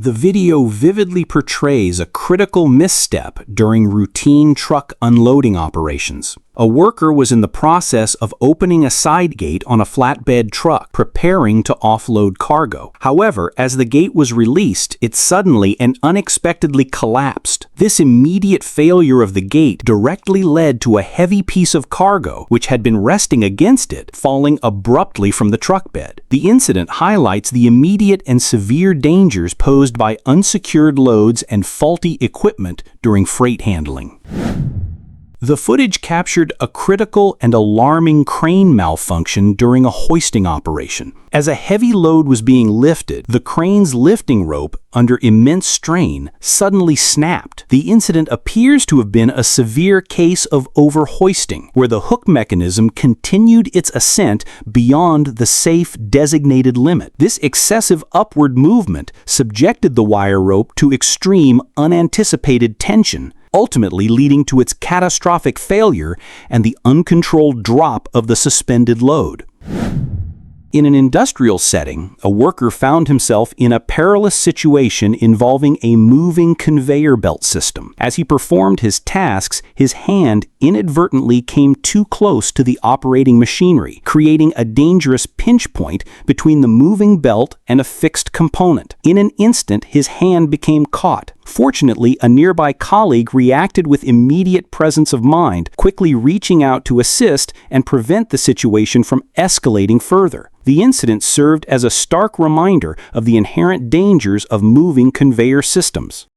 The video vividly portrays a critical misstep during routine truck unloading operations. A worker was in the process of opening a side gate on a flatbed truck, preparing to offload cargo. However, as the gate was released, it suddenly and unexpectedly collapsed. This immediate failure of the gate directly led to a heavy piece of cargo, which had been resting against it, falling abruptly from the truck bed. The incident highlights the immediate and severe dangers posed by unsecured loads and faulty equipment during freight handling. The footage captured a critical and alarming crane malfunction during a hoisting operation. As a heavy load was being lifted, the crane's lifting rope, under immense strain, suddenly snapped. The incident appears to have been a severe case of overhoisting, where the hook mechanism continued its ascent beyond the safe designated limit. This excessive upward movement subjected the wire rope to extreme, unanticipated tension, ultimately leading to its catastrophic failure and the uncontrolled drop of the suspended load. In an industrial setting, a worker found himself in a perilous situation involving a moving conveyor belt system. As he performed his tasks, his hand inadvertently came too close to the operating machinery, creating a dangerous pinch point between the moving belt and a fixed component. In an instant, his hand became caught. Fortunately, a nearby colleague reacted with immediate presence of mind, quickly reaching out to assist and prevent the situation from escalating further. The incident served as a stark reminder of the inherent dangers of moving conveyor systems.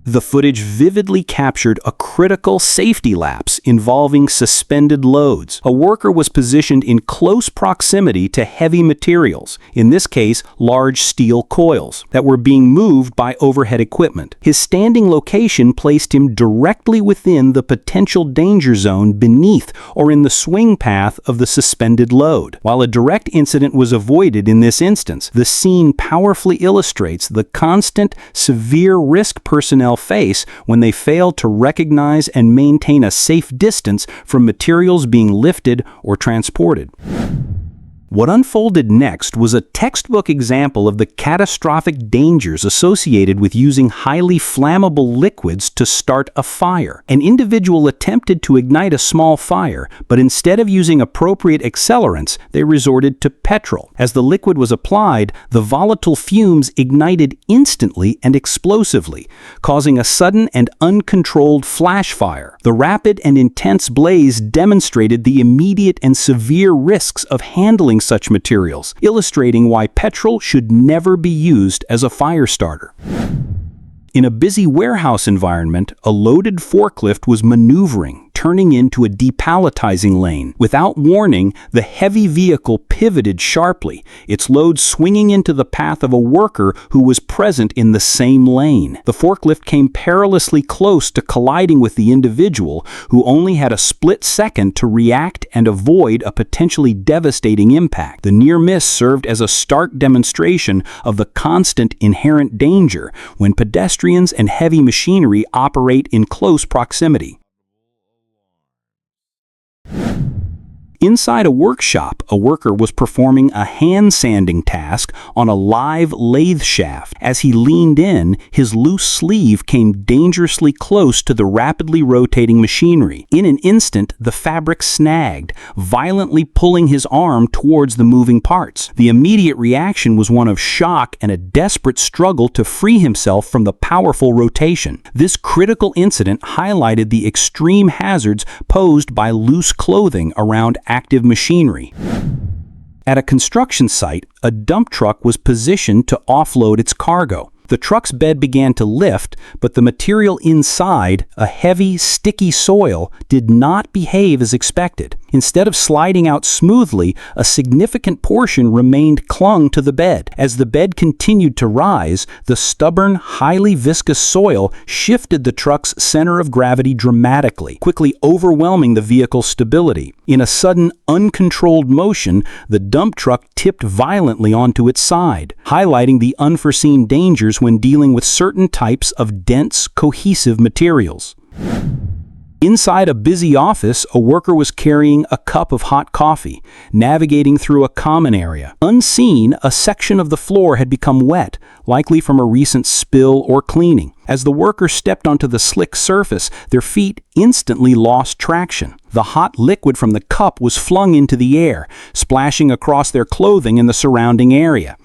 The footage vividly captured a critical safety lapse involving suspended loads. A worker was positioned in close proximity to heavy materials, in this case large steel coils, that were being moved by overhead equipment. His standing location placed him directly within the potential danger zone beneath or in the swing path of the suspended load. While a direct incident was avoided in this instance, the scene powerfully illustrates the constant, severe risk personnel face when they fail to recognize and maintain a safe distance from materials being lifted or transported. What unfolded next was a textbook example of the catastrophic dangers associated with using highly flammable liquids to start a fire. An individual attempted to ignite a small fire, but instead of using appropriate accelerants, they resorted to petrol. As the liquid was applied, the volatile fumes ignited instantly and explosively, causing a sudden and uncontrolled flash fire. The rapid and intense blaze demonstrated the immediate and severe risks of handling such materials, illustrating why petrol should never be used as a fire starter. In a busy warehouse environment, a loaded forklift was maneuvering, turning into a depalletizing lane. Without warning, the heavy vehicle pivoted sharply, its load swinging into the path of a worker who was present in the same lane. The forklift came perilously close to colliding with the individual, who only had a split second to react and avoid a potentially devastating impact. The near miss served as a stark demonstration of the constant inherent danger when pedestrians and heavy machinery operate in close proximity. Inside a workshop, a worker was performing a hand sanding task on a live lathe shaft. As he leaned in, his loose sleeve came dangerously close to the rapidly rotating machinery. In an instant, the fabric snagged, violently pulling his arm towards the moving parts. The immediate reaction was one of shock and a desperate struggle to free himself from the powerful rotation. This critical incident highlighted the extreme hazards posed by loose clothing around active machinery. At a construction site, a dump truck was positioned to offload its cargo. The truck's bed began to lift, but the material inside, a heavy, sticky soil, did not behave as expected. Instead of sliding out smoothly, a significant portion remained clung to the bed. As the bed continued to rise, the stubborn, highly viscous soil shifted the truck's center of gravity dramatically, quickly overwhelming the vehicle's stability. In a sudden, uncontrolled motion, the dump truck tipped violently onto its side, highlighting the unforeseen dangers when dealing with certain types of dense, cohesive materials. Inside a busy office, a worker was carrying a cup of hot coffee, navigating through a common area. Unseen, a section of the floor had become wet, likely from a recent spill or cleaning. As the worker stepped onto the slick surface, their feet instantly lost traction. The hot liquid from the cup was flung into the air, splashing across their clothing and the surrounding area.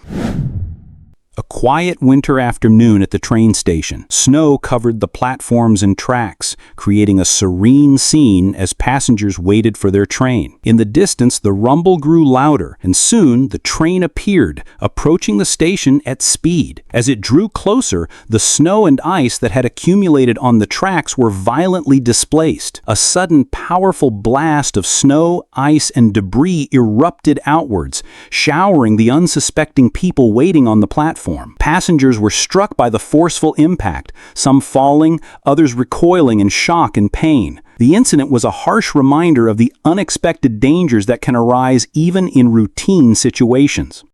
A quiet winter afternoon at the train station. Snow covered the platforms and tracks, creating a serene scene as passengers waited for their train. In the distance, the rumble grew louder, and soon the train appeared, approaching the station at speed. As it drew closer, the snow and ice that had accumulated on the tracks were violently displaced. A sudden, powerful blast of snow, ice, and debris erupted outwards, showering the unsuspecting people waiting on the platform. Passengers were struck by the forceful impact, some falling, others recoiling in shock and pain. The incident was a harsh reminder of the unexpected dangers that can arise even in routine situations.